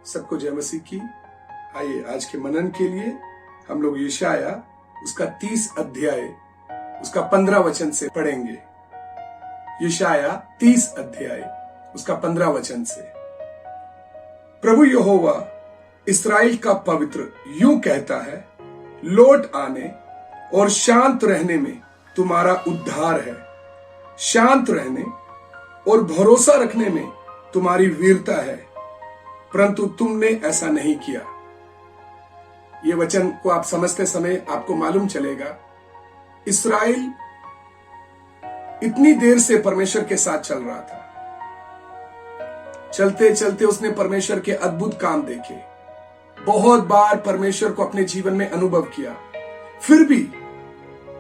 सबको जय मसीह की। आइए आज के मनन के लिए हम लोग यशाया उसका 30 अध्याय उसका 15 वचन से पढ़ेंगे। यशाया 30 अध्याय उसका 15 वचन से। प्रभु यहोवा इस्राएल का पवित्र यूं कहता है, लौट आने और शांत रहने में तुम्हारा उद्धार है। शांत रहने और भरोसा रखने में तुम्हारी वीरता है, परंतु तुमने ऐसा नहीं किया। ये वचन को आप समझते समय आपको मालूम चलेगा, इस्राएल इतनी देर से परमेश्वर के साथ चल रहा था। चलते चलते उसने परमेश्वर के अद्भुत काम देखे, बहुत बार परमेश्वर को अपने जीवन में अनुभव किया, फिर भी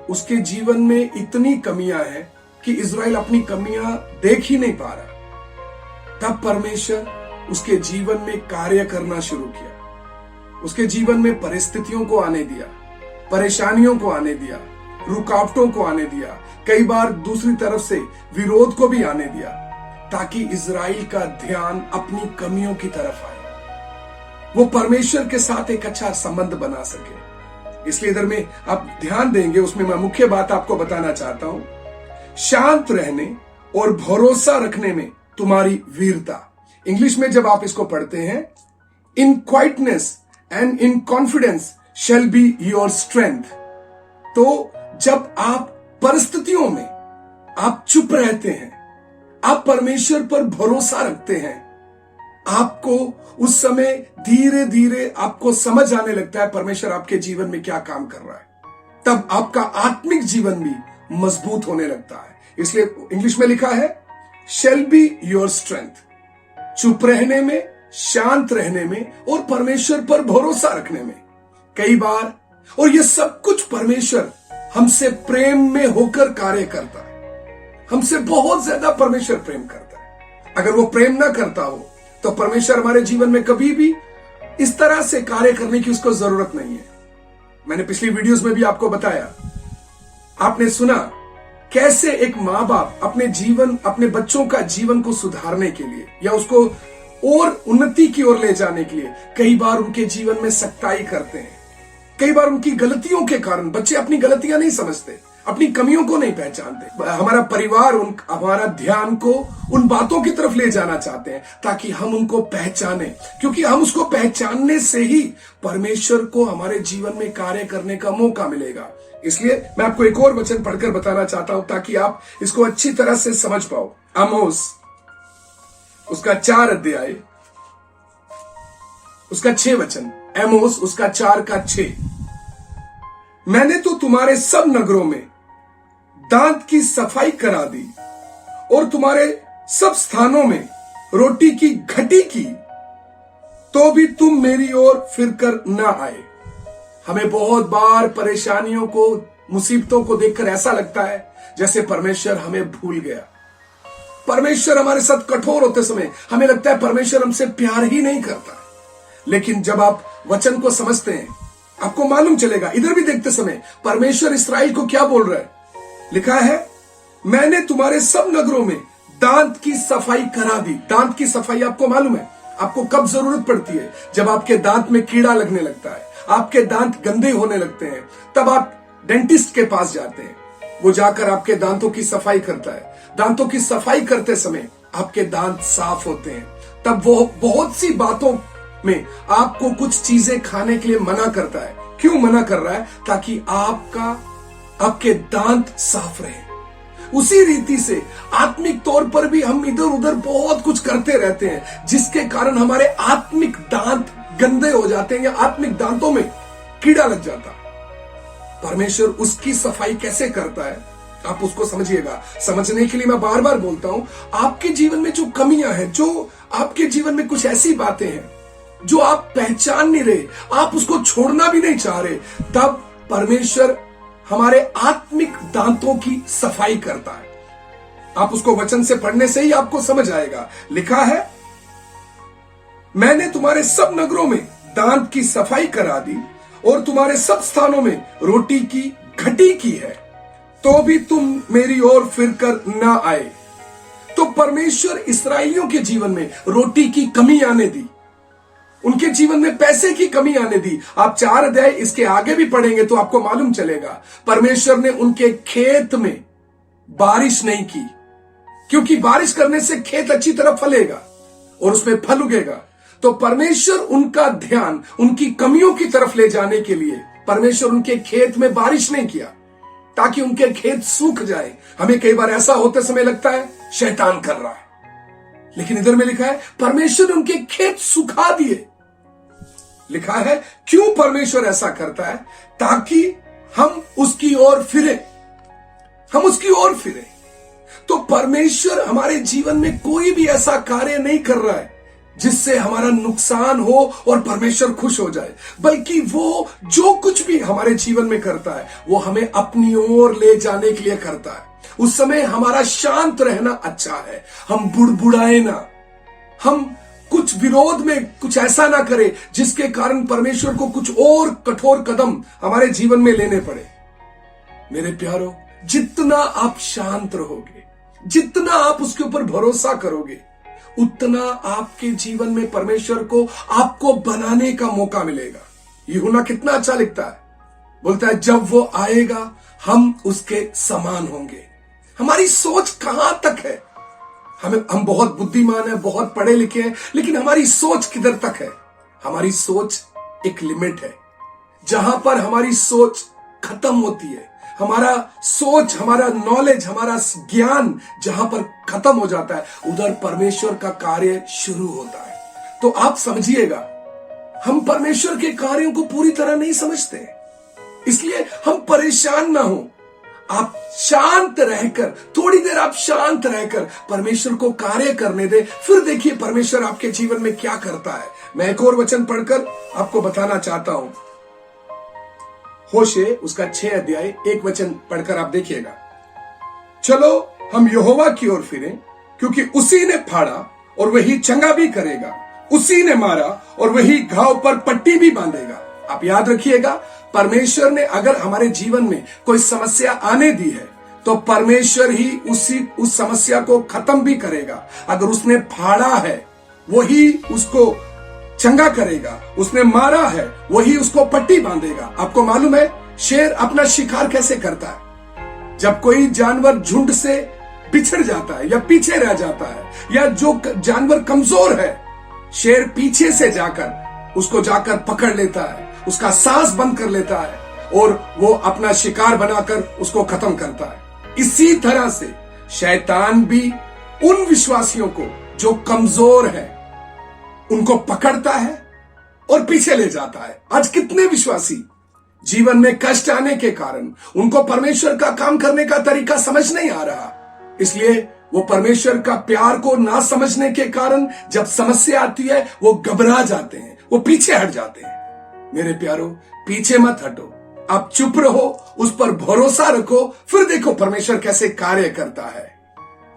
उसके जीवन में इतनी कमियां हैं कि इस्राएल अपनी कमियां देख ही नहीं पा रहा। तब परमेश्वर उसके जीवन में कार्य करना शुरू किया। उसके जीवन में परिस्थितियों को आने दिया, परेशानियों को आने दिया, रुकावटों को आने दिया, कई बार दूसरी तरफ से विरोध को भी आने दिया, ताकि इस्राएल का ध्यान अपनी कमियों की तरफ आए, वो परमेश्वर के साथ एक अच्छा संबंध बना सके। इसलिए इधर में आप ध्यान देंगे, उसमें मैं मुख्य बात आपको बताना चाहता हूं, शांत रहने और भरोसा रखने में तुम्हारी वीरता। इंग्लिश में जब आप इसको पढ़ते हैं, in quietness and in confidence shall be your strength. तो जब आप परिस्थितियों में आप चुप रहते हैं, आप परमेश्वर पर भरोसा रखते हैं, आपको उस समय धीरे धीरे आपको समझ आने लगता है परमेश्वर आपके जीवन में क्या काम कर रहा है। तब आपका आत्मिक जीवन भी मजबूत होने लगता है। इसलिए इंग्लिश में लिखा है, शेल बी योर स्ट्रेंथ। चुप रहने में, शांत रहने में और परमेश्वर पर भरोसा रखने में। कई बार, और ये सब कुछ परमेश्वर हमसे प्रेम में होकर कार्य करता है। हमसे बहुत ज्यादा परमेश्वर प्रेम करता है। अगर वो प्रेम ना करता हो तो परमेश्वर हमारे जीवन में कभी भी इस तरह से कार्य करने की उसको जरूरत नहीं है। मैंने पिछली वीडियोस में भी आपको बताया, आपने सुना कैसे एक माँ बाप अपने बच्चों का जीवन को सुधारने के लिए या उसको और उन्नति की ओर ले जाने के लिए कई बार उनके जीवन में सख्ताई करते हैं। कई बार उनकी गलतियों के कारण बच्चे अपनी गलतियां नहीं समझते, अपनी कमियों को नहीं पहचानते। हमारा परिवार हमारा ध्यान को उन बातों की तरफ ले जाना चाहते हैं ताकि हम उनको पहचाने, क्योंकि हम उसको पहचानने से ही परमेश्वर को हमारे जीवन में कार्य करने का मौका मिलेगा। इसलिए मैं आपको एक और वचन पढ़कर बताना चाहता हूं ताकि आप इसको अच्छी तरह से समझ पाओ। आमोस उसका 4 अध्याय उसका 6 वचन। आमोस उसका 4 का 6। मैंने तो तुम्हारे सब नगरों में दांत की सफाई करा दी और तुम्हारे सब स्थानों में रोटी की घटी की, तो भी तुम मेरी ओर फिरकर न आए। हमें बहुत बार परेशानियों को, मुसीबतों को देखकर ऐसा लगता है जैसे परमेश्वर हमें भूल गया। परमेश्वर हमारे साथ कठोर होते समय हमें लगता है परमेश्वर हमसे प्यार ही नहीं करता। लेकिन जब आप वचन को समझते हैं, आपको मालूम चलेगा। इधर भी देखते समय परमेश्वर इस्राएल को क्या बोल रहा है, लिखा है, मैंने तुम्हारे सब नगरों में दांत की सफाई करा दी। दांत की सफाई आपको मालूम है आपको कब जरूरत पड़ती है? जब आपके दांत में कीड़ा लगने लगता है, आपके दांत गंदे होने लगते हैं, तब आप डेंटिस्ट के पास जाते हैं। वो जाकर आपके दांतों की सफाई करता है। दांतों की सफाई करते समय आपके दांत साफ होते हैं। तब वो बहुत सी बातों में आपको कुछ चीजें खाने के लिए मना करता है। क्यों मना कर रहा है? ताकि आपके दांत साफ रहे। उसी रीति से आत्मिक तौर पर भी हम इधर उधर बहुत कुछ करते रहते हैं, जिसके कारण हमारे आत्मिक दांत गंदे हो जाते हैं या आत्मिक दांतों में कीड़ा लग जाता है। परमेश्वर उसकी सफाई कैसे करता है आप उसको समझिएगा। समझने के लिए मैं बार बार बोलता हूं, आपके जीवन में जो कमियां हैं, जो आपके जीवन में कुछ ऐसी बातें हैं जो आप पहचान नहीं रहे, आप उसको छोड़ना भी नहीं चाह रहे, तब परमेश्वर हमारे आत्मिक दांतों की सफाई करता है। आप उसको वचन से पढ़ने से ही आपको समझ आएगा। लिखा है, मैंने तुम्हारे सब नगरों में दांत की सफाई करा दी और तुम्हारे सब स्थानों में रोटी की घटी की है, तो भी तुम मेरी ओर फिरकर न आए। तो परमेश्वर इस्राएलियों के जीवन में रोटी की कमी आने दी। उनके जीवन में पैसे की कमी आने दी। आप 4 अध्याय इसके आगे भी पढ़ेंगे तो आपको मालूम चलेगा, परमेश्वर ने उनके खेत में बारिश नहीं की, क्योंकि बारिश करने से खेत अच्छी तरह फलेगा और उसमें फल उगेगा। तो परमेश्वर उनका ध्यान उनकी कमियों की तरफ ले जाने के लिए परमेश्वर उनके खेत में बारिश नहीं किया, ताकि उनके खेत सूख जाए। हमें कई बार ऐसा होते समय लगता है शैतान कर रहा है, लेकिन इधर में लिखा है परमेश्वर ने उनके खेत सुखा दिए। लिखा है क्यों परमेश्वर ऐसा करता है? ताकि हम उसकी ओर फिरे, हम उसकी ओर फिरे। तो परमेश्वर हमारे जीवन में कोई भी ऐसा कार्य नहीं कर रहा है जिससे हमारा नुकसान हो और परमेश्वर खुश हो जाए, बल्कि वो जो कुछ भी हमारे जीवन में करता है वो हमें अपनी ओर ले जाने के लिए करता है। उस समय हमारा शांत रहना अच्छा है, हम बुड़बुड़ाए ना, हम कुछ विरोध में कुछ ऐसा ना करें जिसके कारण परमेश्वर को कुछ और कठोर कदम हमारे जीवन में लेने पड़े। मेरे प्यारो, जितना आप शांत रहोगे, जितना आप उसके ऊपर भरोसा करोगे, उतना आपके जीवन में परमेश्वर को आपको बनाने का मौका मिलेगा। यूहन्ना कितना अच्छा लिखता है, बोलता है जब वो आएगा हम उसके समान होंगे। हमारी सोच कहां तक है? हम बहुत बुद्धिमान हैं, बहुत पढ़े लिखे हैं, लेकिन हमारी सोच किधर तक है? हमारी सोच एक लिमिट है, जहां पर हमारी सोच खत्म होती है, हमारा सोच, हमारा नॉलेज, हमारा ज्ञान जहां पर खत्म हो जाता है, उधर परमेश्वर का कार्य शुरू होता है। तो आप समझिएगा, हम परमेश्वर के कार्यों को पूरी तरह नहीं समझते, इसलिए हम परेशान ना हो। आप शांत रहकर, थोड़ी देर आप शांत रहकर परमेश्वर को कार्य करने दे, फिर देखिए परमेश्वर आपके जीवन में क्या करता है। मैं एक और वचन पढ़कर आपको बताना चाहता हूं, होशे उसका 6 अध्याय 1 वचन पढ़कर आप देखिएगा। चलो हम यहोवा की ओर फिरें, क्योंकि उसी ने फाड़ा और वही चंगा भी करेगा, उसी ने मारा और वही घाव पर पट्टी भी बांधेगा। आप याद रखिएगा, परमेश्वर ने अगर हमारे जीवन में कोई समस्या आने दी है तो परमेश्वर ही उस समस्या को खत्म भी करेगा। अगर उसने फाड़ा है वही उसको चंगा करेगा, उसने मारा है वही उसको पट्टी बांधेगा। आपको मालूम है शेर अपना शिकार कैसे करता है? जब कोई जानवर झुंड से बिछड़ जाता है या पीछे रह जाता है, या जो जानवर कमजोर है, शेर पीछे से जाकर उसको जाकर पकड़ लेता है, उसका सांस बंद कर लेता है और वो अपना शिकार बनाकर उसको खत्म करता है। इसी तरह से शैतान भी उन विश्वासियों को जो कमजोर है उनको पकड़ता है और पीछे ले जाता है। आज कितने विश्वासी जीवन में कष्ट आने के कारण उनको परमेश्वर का काम करने का तरीका समझ नहीं आ रहा, इसलिए वो परमेश्वर का प्यार को ना समझने के कारण जब समस्या आती है वो घबरा जाते हैं, वो पीछे हट जाते हैं। मेरे प्यारो, पीछे मत हटो, आप चुप रहो, उस पर भरोसा रखो, फिर देखो परमेश्वर कैसे कार्य करता है।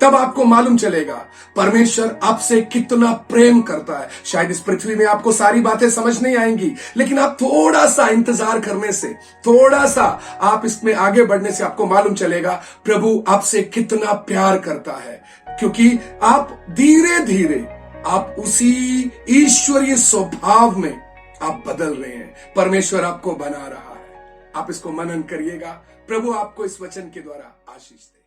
तब आपको मालूम चलेगा परमेश्वर आपसे कितना प्रेम करता है। शायद इस पृथ्वी में आपको सारी बातें समझ नहीं आएंगी, लेकिन आप थोड़ा सा इंतजार करने से, थोड़ा सा आप इसमें आगे बढ़ने से आपको मालूम चलेगा प्रभु आपसे कितना प्यार करता है, क्योंकि आप धीरे धीरे आप उसी ईश्वरीय स्वभाव में आप बदल रहे हैं। परमेश्वर आपको बना रहा है। आप इसको मनन करिएगा। प्रभु आपको इस वचन के द्वारा आशीष दे।